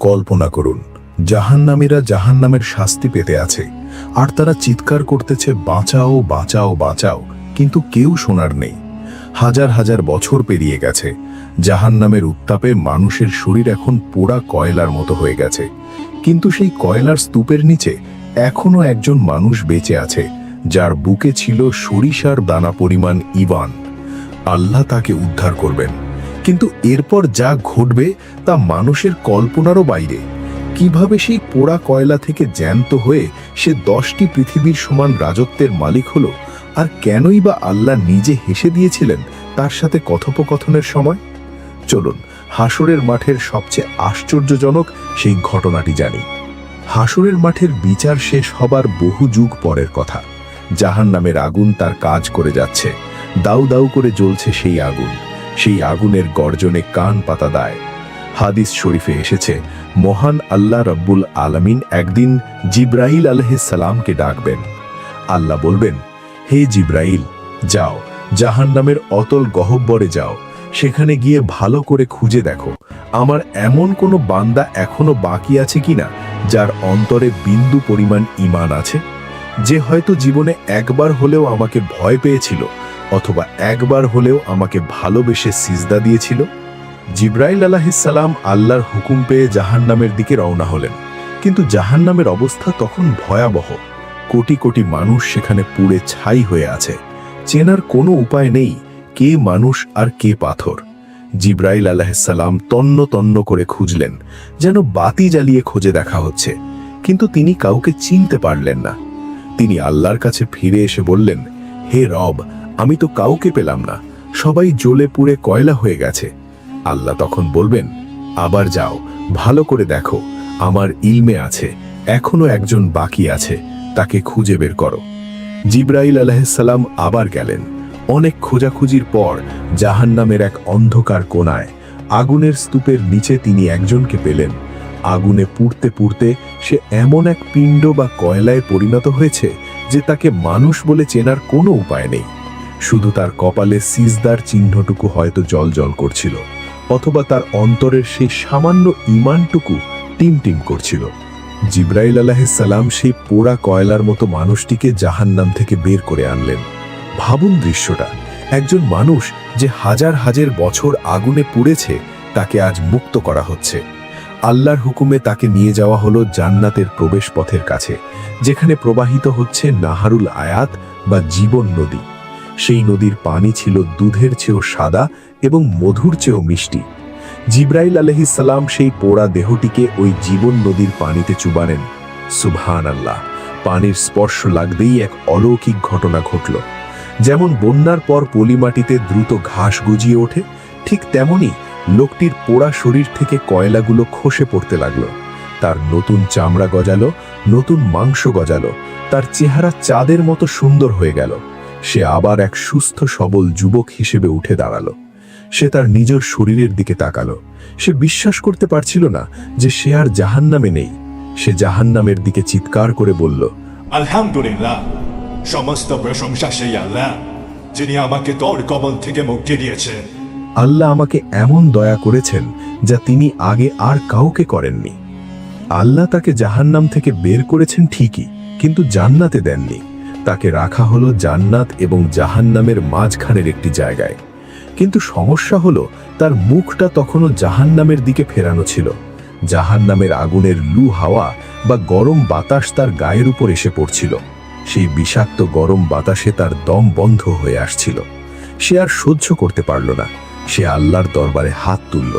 কল্পনা করুন, জাহান্নামীরা জাহান্নামের শাস্তি পেতে আছে, আর তারা চিৎকার করতেছে, বাঁচাও বাঁচাও বাঁচাও, কিন্তু কেউ শোনার নেই। হাজার হাজার বছর পেরিয়ে গেছে, জাহান্নামের উত্তাপে মানুষের শরীর এখন পোড়া কয়লার মতো হয়ে গেছে, কিন্তু সেই কয়লার স্তূপের নিচে এখনো একজন মানুষ বেঁচে আছে, যার বুকে ছিল সরিষার দানা পরিমাণ ঈমান। আল্লাহ তাকে উদ্ধার করবেন, কিন্তু এরপর যা ঘটবে তা মানুষের কল্পনারও বাইরে। কিভাবে সেই পোড়া কয়লা থেকে জ্যান্ত হয়ে সে 10টি পৃথিবীর সমান রাজত্বের মালিক হলো, আর কেনই বা আল্লাহ নিজে হেসে দিয়েছিলেন তার সাথে কথোপকথনের সময়? চলুন হাসরের মাঠের সবচেয়ে আশ্চর্যজনক সেই ঘটনাটি জানি। হাসরের মাঠের বিচার শেষ হবার বহু যুগ পরের কথা। জাহান্নামের আগুন তার কাজ করে যাচ্ছে, দাউ দাউ করে জ্বলছে সেই আগুন। সেই আগুনের গর্জনে কান পাতা দেয়। হাদিস শরীফে এসেছে, মহান আল্লাহ রব্বুল আলামিন একদিন জিব্রাইল আলাইহিস সালামকে ডাকবেন। আল্লাহ বলবেন, হে জিব্রাইল, যাও জাহান্নামের অতল গহ্বরে যাও, সেখানে গিয়ে ভালো করে খুঁজে দেখো আমার এমন কোনো বান্দা এখনো বাকি আছে কিনা যার অন্তরে বিন্দু পরিমাণ ঈমান আছে, যে হয়তো জীবনে একবার হলেও আমাকে ভয় পেয়েছিল, অথবা একবার হলেও আমাকে ভালোবেসে সিজদা দিয়েছিল। জিব্রাইল আলাইহিস সালাম আল্লাহর হুকুম পেয়ে জাহান্নামের দিকে রওনা হলেন, কিন্তু জাহান্নামের অবস্থা তখন ভয়াবহ। কোটি কোটি মানুষ সেখানে পুড়ে ছাই হয়ে আছে, চেনার কোনো উপায় নেই কে মানুষ আর কে পাথর। জিব্রাইল আলাইহিস সালাম তন্ন তন্ন করে খুঁজলেন, যেন বাতি জ্বালিয়ে খোঁজে দেখা হচ্ছে, কিন্তু তিনি কাউকে চিনতে পারলেন না। তিনি আল্লাহর কাছে ফিরে এসে বললেন, হে রব, আমি তো কাউকে পেলাম না, সবাই জ্বলে পুড়ে কয়লা হয়ে গেছে। আল্লাহ তখন বলবেন, আবার যাও, ভালো করে দেখো, আমার ইলমে আছে এখনো একজন বাকি আছে, তাকে খুঁজে বের করো। জিব্রাইল আলাইহিস সালাম আবার গেলেন। অনেক খোঁজাখুঁজির পর জাহান্নামের এক অন্ধকার কোণায় আগুনের স্তূপের নিচে তিনি একজনকে পেলেন। আগুনে পুড়তে পুড়তে সে এমন এক পিণ্ড বা কয়লায় পরিণত হয়েছে যে তাকে মানুষ বলে চেনার কোনো উপায় নেই। শুধু তার কপালে সিজদার চিহ্নটুকু হয়তো জ্বলজ্বল করছিল, অথবা তার অন্তরের সেই সামান্য ঈমানটুকু টিমটিম করছিল। জিব্রাইল আলাইহিস সালাম সেই পোড়া কয়লার মতো মানুষটিকে জাহান্নাম থেকে বের করে আনলেন। ভাবুন দৃশ্যটা, একজন মানুষ যে হাজার হাজার বছর আগুনে পুড়েছে, তাকে আজ মুক্ত করা হচ্ছে। আল্লাহর হুকুমে তাকে নিয়ে যাওয়া হলো জান্নাতের প্রবেশ পথের কাছে, যেখানে প্রবাহিত হচ্ছে নাহারুল আয়াত বা জীবন নদী। সেই নদীর পানি ছিল দুধের চেয়েও সাদা এবং মধুর চেয়েও মিষ্টি। জিব্রাইল আলাইহিস সালাম সেই পোড়া দেহটিকে ওই জীবন নদীর পানিতে চুবানেন। সুবহানাল্লাহ! পানির স্পর্শ লাগতেই এক অলৌকিক ঘটনা ঘটল। যেমন বন্যার পর পলিমাটিতে দ্রুত ঘাস গজিয়ে ওঠে, ঠিক তেমনি লোকটির পোড়া শরীর থেকে কয়লাগুলো খসে পড়তে লাগলো। তার নতুন চামড়া গজালো, নতুন মাংস গজালো, তার চেহারা চাঁদের মতো সুন্দর হয়ে গেল। সে আবার এক সুস্থ সবল যুবক হিসেবে উঠে দাঁড়ালো। সে তার নিজের শরীরের দিকে তাকালো। সে বিশ্বাস করতে পারছিল না যে সে আর জাহান্নামে নেই। সে জাহান্নামের দিকে চিৎকার করে বলল, আলহামদুলিল্লাহ, সমস্ত প্রশংসা সেই আল্লাহ যিনি আমাকে তোর কবল থেকে মুক্তি দিয়েছেন। আল্লাহ আমাকে এমন দয়া করেছেন যা তিনি আগে আর কাউকে করেননি। আল্লাহ তাকে জাহান্নাম থেকে বের করেছেন ঠিকই, কিন্তু জান্নাতে দেননি। তাকে রাখা হলো জান্নাত এবং জাহান্নামের মাঝখানের একটি জায়গায়। কিন্তু সমস্যা হলো, তার মুখটা তখনও জাহান্নামের দিকে ফেরানো ছিল। জাহান্নামের আগুনের লু হাওয়া বা গরম বাতাস তার গায়ের উপর এসে পড়ছিল। সেই বিষাক্ত গরম বাতাসে তার দম বন্ধ হয়ে আসছিল। সে আর সহ্য করতে পারল না। সে আল্লাহর দরবারে হাত তুলল।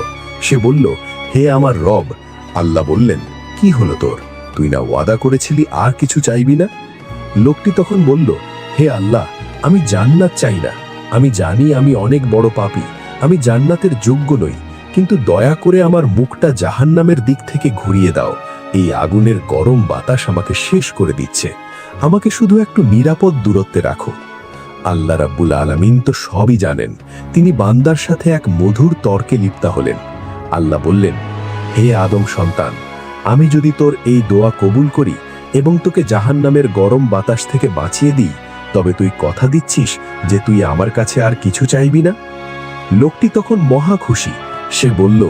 সে বলল, হে আমার রব। আল্লাহ বললেন, কি হলো তোর? তুই না ওয়াদা করেছিলি আর কিছু চাইবি না? লোকটি তখন বলল, হে আল্লাহ, আমি জান্নাত চাই না। আমি জানি আমি অনেক বড় পাপী, আমি জান্নাতের যোগ্য নই, কিন্তু দয়া করে আমার মুখটা জাহান্নামের দিক থেকে ঘুরিয়ে দাও। এই আগুনের গরম বাতাস আমাকে শেষ করে দিচ্ছে। আমাকে শুধু একটু নিরাপদ দূরত্বে রাখো। আল্লাহ রাব্বুল আলামিন তো সবই জানেন। তিনি বান্দার সাথে এক মধুর তর্কে লিপ্ত হলেন। আল্লাহ বললেন, হে আদম সন্তান, আমি যদি তোর এই দোয়া কবুল করি এবং তোকে জাহান্নামের গরম বাতাস থেকে বাঁচিয়ে দিই, তবে তুই কথা দিচ্ছিস যে তুই আমার কাছে আর কিছু চাইবি না? লোকটি তখন মহা খুশি। সে বলল,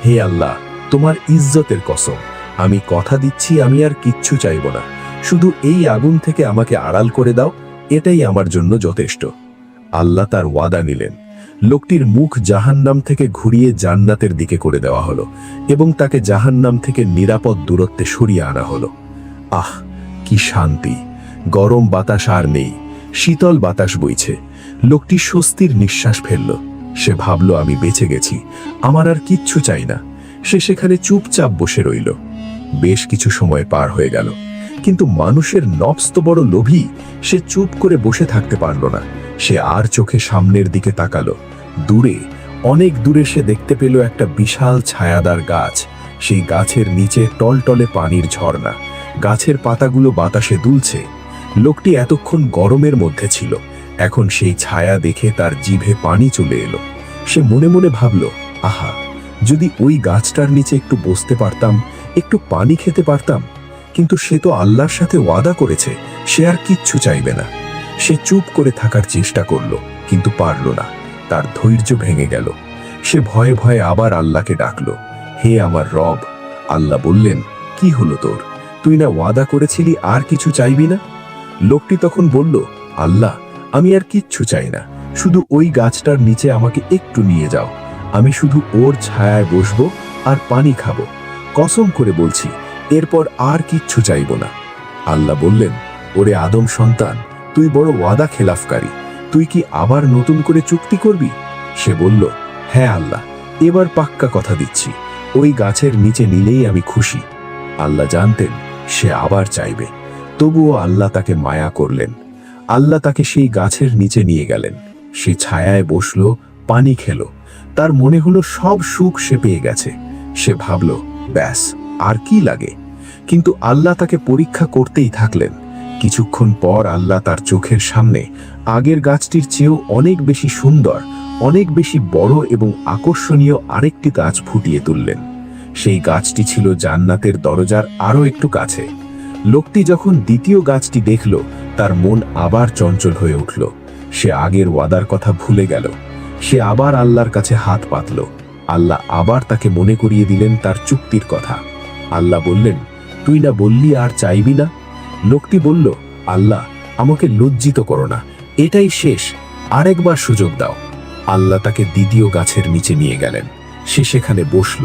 হে আল্লাহ, তোমার ইজ্জতের কসম, আমি কথা দিচ্ছি আমি আর কিচ্ছু চাইব না, শুধু এই আগুন থেকে আমাকে আড়াল করে দাও, এটাই আমার জন্য যথেষ্ট। আল্লাহ তার ওয়াদা নিলেন। লোকটির মুখ জাহান্নাম থেকে ঘুরিয়ে জান্নাতের দিকে করে দেওয়া হলো এবং তাকে জাহান্নাম থেকে নিরাপদ দূরত্বে সরিয়ে আনা হলো। আহ, কি শান্তি! গরম বাতাস আর নেই, শীতল বাতাস বইছে। লোকটি স্বস্তির নিঃশ্বাস ফেলল। সে ভাবল, আমি বেঁচে গেছি, আমার আর কিচ্ছু চাই না। সে সেখানে চুপচাপ বসে রইল। বেশ কিছু সময় পার হয়ে গেল, কিন্তু মানুষের নফস তো বড় লোভী, সে চুপ করে বসে থাকতে পারল না। সে আর চোখে সামনের দিকে তাকালো। দূরে, অনেক দূরে সে দেখতে পেল একটা বিশাল ছায়াদার গাছ। সেই গাছের নিচে টলটলে পানির ঝর্ণা, গাছের পাতাগুলো বাতাসে দুলছে। লোকটি এতক্ষণ গরমের মধ্যে ছিল, এখন সেই ছায়া দেখে তার জিভে পানি চলে এলো। সে মনে মনে ভাবল, আহা, যদি ওই গাছটার নিচে একটু বসতে পারতাম, একটু পানি খেতে পারতাম। কিন্তু সে তো আল্লাহর সাথে ওয়াদা করেছে, সে আর কিচ্ছু চাইবে না। সে চুপ করে থাকার চেষ্টা করল, কিন্তু পারল না। তার ধৈর্য ভেঙে গেল। সে ভয়ে ভয়ে আবার আল্লাহকে ডাকল, হে আমার রব। আল্লাহ বললেন, কি হলো তোর? তুই না ওয়াদা করেছিলি আর কিছু চাইবি না? লোকটি তখন বলল, আল্লাহ, আমি আর কিচ্ছু চাই না, শুধু ওই গাছটার নিচে আমাকে একটু নিয়ে যাও। আমি শুধু ওর ছায়ায় বসবো আর পানি খাবো। কসম করে বলছি, এরপর আর কিচ্ছু চাইব না। আল্লাহ বললেন, ওরে আদম সন্তান, তুই বড় ওয়াদা খেলাফকারী, তুই কি আবার নতুন করে চুক্তি করবি? সে বলল, হ্যাঁ আল্লাহ, এবার পাক্কা কথা দিচ্ছি, ওই গাছের নিচে নিলেই আমি খুশি। আল্লাহ জানতেন সে আবার চাইবে, তবুও আল্লাহ তাকে মায়া করলেন। আল্লাহ তাকে সেই গাছের নিচে নিয়ে গেলেন। সে ছায়ায় বসলো, পানি খেলো। তার মনে হলো সব সুখ সে পেয়ে গেছে। সে ভাবল, ব্যাস, আর কি লাগে? কিন্তু আল্লাহ তাকে পরীক্ষা করতেই থাকলেন। কিছুক্ষণ পর আল্লাহ তার চোখের সামনে আগের গাছটির চেয়েও অনেক বেশি সুন্দর, অনেক বেশি বড় এবং আকর্ষণীয় আরেকটি গাছ ফুটিয়ে তুললেন। সেই গাছটি ছিল জান্নাতের দরজার আরো একটু কাছে। লোকটি যখন দ্বিতীয় গাছটি দেখল, তার মন আবার চঞ্চল হয়ে উঠল। সে আগের ওয়াদার কথা ভুলে গেল। সে আবার আল্লাহর কাছে হাত পাতল। আল্লাহ আবার তাকে মনে করিয়ে দিলেন তার চুক্তির কথা। আল্লাহ বললেন, তুই না বললি আর চাইবি না? লোকটি বলল, আল্লাহ, আমাকে লজ্জিত করো না, এটাই শেষ, আরেকবার সুযোগ দাও। আল্লাহ তাকে দ্বিতীয় গাছের নিচে নিয়ে গেলেন। সে সেখানে বসল,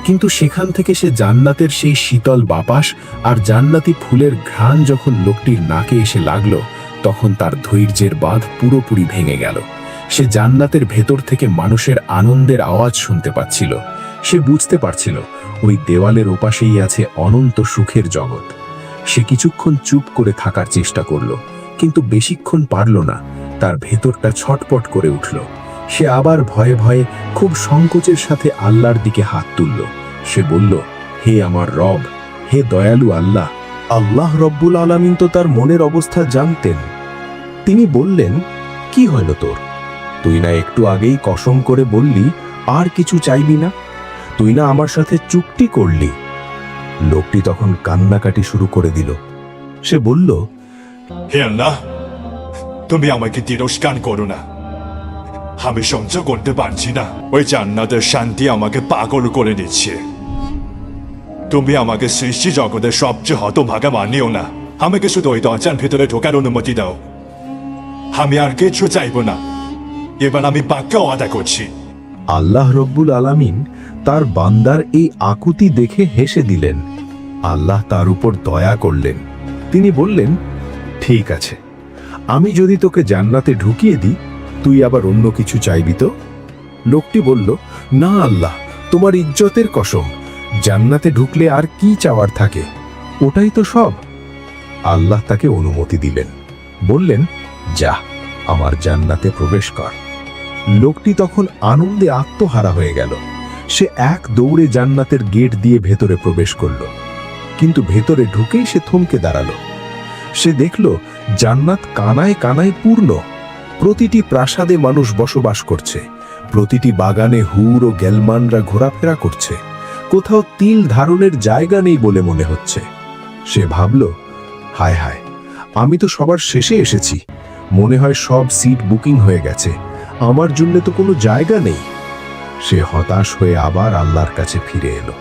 কিন্তু সেখান থেকে সে জান্নাতের সেই শীতল বাতাস আর জান্নাতি ফুলের ঘ্রাণ যখন লোকটির নাকে এসে লাগলো, তখন তার ধৈর্যের বাঁধ পুরোপুরি ভেঙে গেল। সে জান্নাতের ভেতর থেকে মানুষের আনন্দের আওয়াজ শুনতে পাচ্ছিল। সে বুঝতে পারছিল ওই দেওয়ালের ওপাশেই আছে অনন্ত সুখের জগৎ। সে কিছুক্ষণ চুপ করে থাকার চেষ্টা করল, কিন্তু বেশিক্ষণ পারল না। তার ভেতরটা ছটপট করে উঠল। সে আবার ভয়ে ভয়ে খুব সংকোচের সাথে আল্লাহর দিকে হাত তুলল। সে বলল, হে আমার রব, হে দয়ালু আল্লাহ। আল্লাহ রব্বুল আলামিন তো তার মনের অবস্থা জানতেন। তিনি বললেন, কি হইল তোর? তুই না একটু আগেই কসম করে বললি আর কিছু চাইবি না? তুই না আমার সাথে চুক্তি করলি? লোকটি তখন কান্নাকাটি শুরু করে দিল। সে বলল, হে আল্লাহ, তুমি আমাকে তিরস্কার করো না, আমি সহ্য করতে পারছি না। ওই জান্নাতের শান্তি আমাকে পাগল করে দিচ্ছে। তুমি আমাকে সৃষ্টি জগতের সবচেয়ে হতভাগা বানিও না। আমাকে শুধু ওই দরজার ভেতরে ঢোকার অনুমতি দাও। আমি আর কিছু চাইব না, এবার আমি পাক্কা ওয়াদা করছি। আল্লাহ রব্বুল আলামিন তার বান্দার এই আকুতি দেখে হেসে দিলেন। আল্লাহ তার উপর দয়া করলেন। তিনি বললেন, ঠিক আছে, আমি যদি তোকে জান্নাতে ঢুকিয়ে দিই, তুই আবার অন্য কিছু চাইবি তো? লোকটি বলল, না আল্লাহ, তোমার ইজ্জতের কসম, জান্নাতে ঢুকলে আর কি চাওয়ার থাকে? ওটাই তো সব। আল্লাহ তাকে অনুমতি দিলেন। বললেন, যা, আমার জান্নাতে প্রবেশ কর। লোকটি তখন আনন্দে আত্মহারা হয়ে গেল। সে এক দৌড়ে জান্নাতের গেট দিয়ে ভেতরে প্রবেশ করল। কিন্তু ভেতরে ঢুকেই সে থমকে দাঁড়ালো। সে দেখল জান্নাত কানায় কানায় পূর্ণ। প্রতিটি প্রাসাদে মানুষ বসবাস করছে, প্রতিটি বাগানে হুর ও গেলমানরা ঘোরাফেরা করছে। কোথাও তিল ধারণের জায়গা নেই বলে মনে হচ্ছে। সে ভাবল, হায় হায়, আমি তো সবার শেষে এসেছি। মনে হয় সব সিট বুকিং হয়ে গেছে, আমার জন্য তো কোনো জায়গা নেই। সে হতাশ হয়ে আবার আল্লাহর কাছে ফিরে এলো।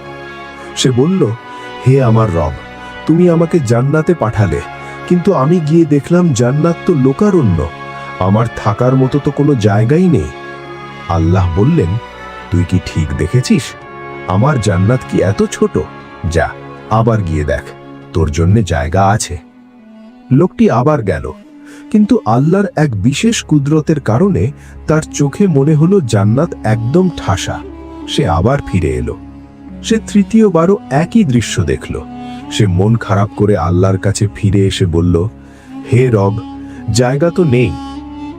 সে বলল, হে আমার রব, তুমি আমাকে জান্নাতে পাঠালে, কিন্তু আমি গিয়ে দেখলাম জান্নাত তো লোকারণ্য, আমার থাকার মতো তো কোনো জায়গাই নেই। আল্লাহ বললেন, তুই কি ঠিক দেখেছিস? আমার জান্নাত কি এত ছোট? যা, আবার গিয়ে দেখ, তোর জন্য জায়গা আছে। লোকটি আবার গেল, কিন্তু আল্লাহর এক বিশেষ কুদরতের কারণে তার চোখে মনে হলো জান্নাত একদম ঠাসা। সে আবার ফিরে এলো। সে তৃতীয়বারও একই দৃশ্য দেখল। সে মন খারাপ করে আল্লাহর কাছে ফিরে এসে বলল, হে রব, জায়গা তো নেই।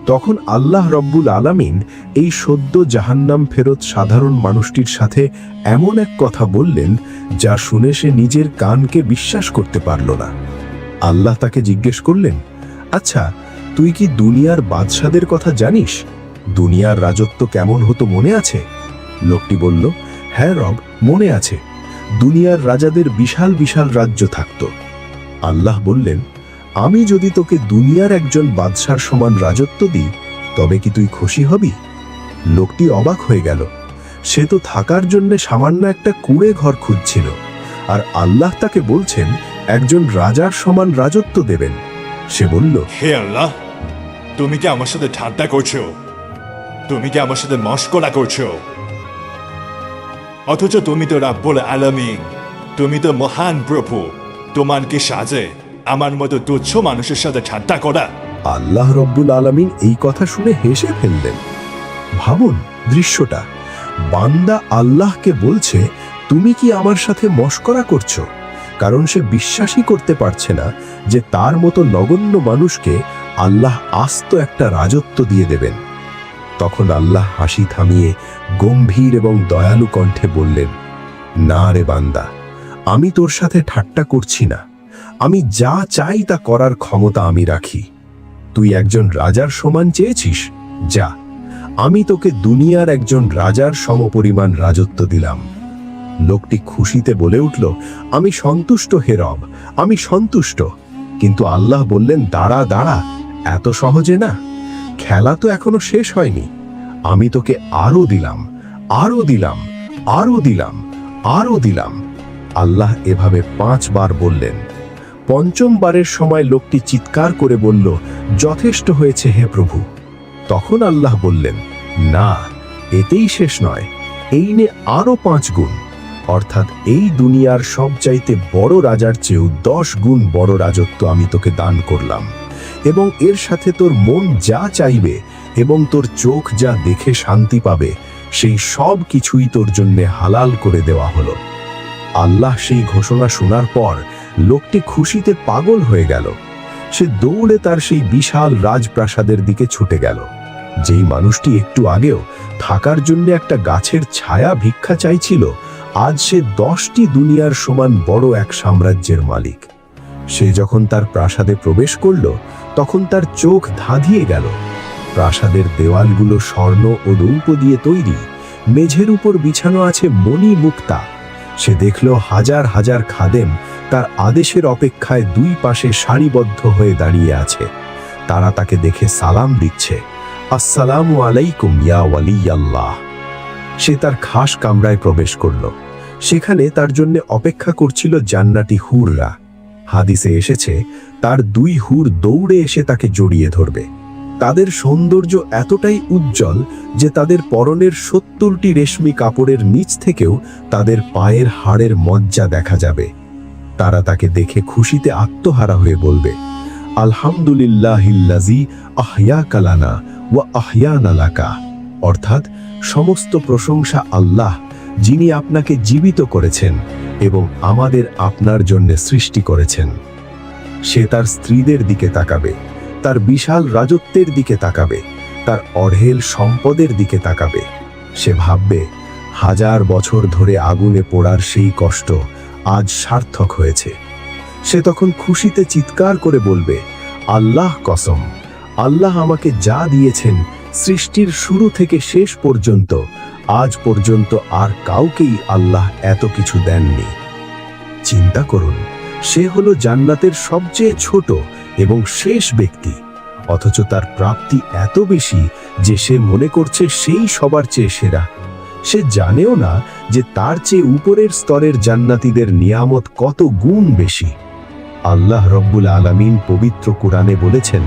তখন আল্লাহ রব্বুল আলামিন এই সদ্য জাহান্নাম ফেরত সাধারণ মানুষটির সাথে এমন এক কথা বললেন, যা শুনে সে নিজের কানকে বিশ্বাস করতে পারল না। আল্লাহ তাকে জিজ্ঞেস করলেন, আচ্ছা, তুই কি দুনিয়ার বাদশাদের কথা জানিস? দুনিয়ার রাজত্ব কেমন হতো মনে আছে? লোকটি বলল, হ্যাঁ রব, মনে আছে। দুনিয়ার রাজাদের বিশাল বিশাল রাজ্য থাকত। আল্লাহ বললেন, আমি যদি তোকে দুনিয়ার একজন বাদশার সমান রাজত্ব দিই, তবে কি তুই খুশি হবি? লোকটি অবাক হয়ে গেল। সে তো থাকার জন্য সামান্য একটা কুঁড়ে ঘর খুঁজছিল, আর আল্লাহ তাকে বলছেন একজন রাজার সমান রাজত্ব দেবেন। সে বলল, হে আল্লাহ, তুমি কি আমার সাথে ঠাট্টা করছো? তুমি কি আমার সাথে মশকরা করছো? অথচ তুমি তো রাব্বুল আলামিন, তুমি তো মহান প্রভু। তোমার কি সাজে আমার মতো তুচ্ছ মানুষের সাথে ঠাট্টা করা? আল্লাহ রব্বুল আলামিন এই কথা শুনে হেসে ফেললেন। ভাবুন দৃশ্যটা, বান্দা আল্লাহকে বলছে, তুমি কি আমার সাথে মশকরা করছো? কারণ সে বিশ্বাসই করতে পারছে না যে তার মতো নগণ্য মানুষকে আল্লাহ আস্ত একটা রাজত্ব দিয়ে দেবেন। তখন আল্লাহ হাসি থামিয়ে গম্ভীর এবং দয়ালু কণ্ঠে বললেন, না রে বান্দা, আমি তোর সাথে ঠাট্টা করছি না। আমি যা চাই তা করার ক্ষমতা আমি রাখি। তুই একজন রাজার সমান চেয়েছিস, যা, আমি তোকে দুনিয়ার একজন রাজার সমপরিমাণ রাজত্ব দিলাম। লোকটি খুশিতে বলে উঠল, আমি সন্তুষ্ট হে রব, আমি সন্তুষ্ট। কিন্তু আল্লাহ বললেন, দাঁড়া দাঁড়া, এত সহজে না, খেলা তো এখনো শেষ হয়নি। আমি তোকে আরো দিলাম, আরো দিলাম, আরো দিলাম, আরো দিলাম। আল্লাহ এভাবে 5 বার বললেন। 5ম বারের সময় লোকটি চিৎকার করে বলল, যথেষ্ট হয়েছে হে প্রভু। তখন আল্লাহ বললেন, না, এতেই শেষ নয়, এই নে আরো 5 গুণ। অর্থাৎ এই দুনিয়ার সবচাইতে বড় রাজার চেয়েও 10 গুণ বড় রাজত্ব আমি তোকে দান করলাম, এবং এর সাথে তোর মন যা চাইবে এবং তোর চোখ যা দেখে শান্তি পাবে, সেই সব কিছুই তোর জন্য হালাল করে দেওয়া হলো। আল্লাহ সেই ঘোষণা শোনার পর লোকটি খুশিতে পাগল হয়ে গেল। সে দৌড়ে তার সেই বিশাল রাজপ্রাসাদের দিকে ছুটে গেল। যেই মানুষটি একটু আগেও থাকার জন্য একটা গাছের ছায়া ভিক্ষা চাইছিল, আজ সে 10টি দুনিয়ার সমান বড় এক সাম্রাজ্যের মালিক। সে যখন তার প্রাসাদে প্রবেশ করল, তখন তার চোখ ধাঁধিয়ে গেল। প্রাসাদের দেওয়ালগুলো স্বর্ণ ও রৌপ্য দিয়ে তৈরি, মেঝের উপর বিছানো আছে মণি মুক্তা। সে দেখল হাজার হাজার খাদেম তার আদেশের অপেক্ষায় 2 পাশে সারিবদ্ধ হয়ে দাঁড়িয়ে আছে। তারা তাকে দেখে সালাম দিচ্ছে, আসসালামু আলাইকুম ইয়া ওয়ালিয়াল্লাহ। সে তার খাস কামরায় প্রবেশ করল। সেখানে তার জন্য অপেক্ষা করছিল জান্নাতি হুররা। হাদিসে এসেছে, তার 2 হুর দৌড়ে এসে তাকে জড়িয়ে ধরবে। তাদের সৌন্দর্য এতটাই উজ্জ্বল যে তাদের পরনের 70টি রেশমি কাপড়ের নিচ থেকেও তাদের পায়ের হাড়ের মজ্জা দেখা যাবে। তারা তাকে দেখে খুশিতে আত্মহারা হয়ে বলবে, আলহামদুলিল্লাহিল্লাযী আহইয়াকা লানা ওয়া আহইয়ানা লাকা। অর্থাৎ সমস্ত প্রশংসা আল্লাহ, যিনি আপনাকে জীবিত করেছেন এবং আমাদের আপনার জন্য সৃষ্টি করেছেন। সে তার স্ত্রীদের দিকে তাকাবে, তার বিশাল রাজত্বের দিকে তাকাবে, তার অঢেল সম্পদের দিকে তাকাবে। সে ভাববে, 1000 বছর ধরে আগুনে পোড়ার সেই কষ্ট আজ সার্থক হয়েছে। সে তখন খুশিতে চিৎকার করে বলবে, আল্লাহ কসম, আল্লাহ আমাকে যা দিয়েছেন সৃষ্টির শুরু থেকে শেষ পর্যন্ত, আজ পর্যন্ত আর কাউকেই আল্লাহ এত কিছু দেননি। চিন্তা করুন, সে হলো জান্নাতের সবচেয়ে ছোট এবং শেষ ব্যক্তি, অথচ তার প্রাপ্তি এত বেশি যে সে মনে করছে সেই সবার চেয়ে সেরা। সে জানেও না যে তার চেয়ে উপরের স্তরের জান্নাতীদের নিয়ামত কত গুণ বেশি। আল্লাহ রব্বুল আলামিন পবিত্র কোরআনে বলেছেন,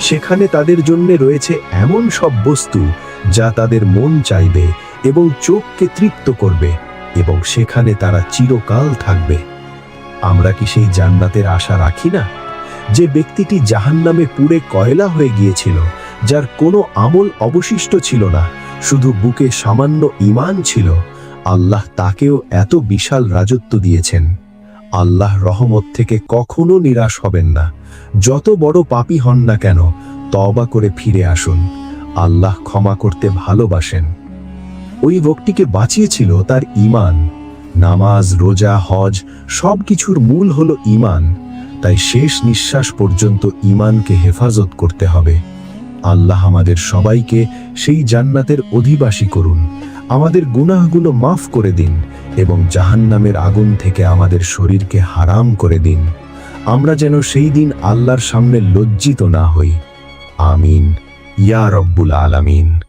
সেখানে তাদের জন্য রয়েছে এমন সব বস্তু যা তাদের মন চাইবে এবং চোখকে তৃপ্ত করবে, এবং সেখানে তারা চিরকাল থাকবে। আমরা কি সেই জান্নাতের আশা রাখি না? যে ব্যক্তিটি জাহান্নামে পুড়ে কয়লা হয়ে গিয়েছিল, যার কোনো আমল অবশিষ্ট ছিল না, শুধু বুকে সামান্য ঈমান ছিল, আল্লাহ তাকেও এত বিশাল রাজত্ব দিয়েছেন। আল্লাহ রহমত থেকে কখনো নিরাশ হবেন না। যত বড় পাপী হন না কেন, তওবা করে ফিরে আসুন। আল্লাহ ক্ষমা করতে ভালোবাসেন। ওই ব্যক্তিকে বাঁচিয়েছিল তার ঈমান। নামাজ, রোজা, হজ সবকিছুর মূল হলো ঈমান। তাই শেষ নিঃশ্বাস পর্যন্ত ঈমানকে হেফাজত করতে হবে। আল্লাহ আমাদের সবাইকে সেই জান্নাতের অধিবাসী করুন। আমাদের গুনাহগুলো মাফ করে দিন এবং জাহান্নামের আগুন থেকে আমাদের শরীরকে হারাম করে দিন। আমরা যেন সেই দিন আল্লাহর সামনে লজ্জিত না হই। আমিন ইয়া রব্বুল আলামিন।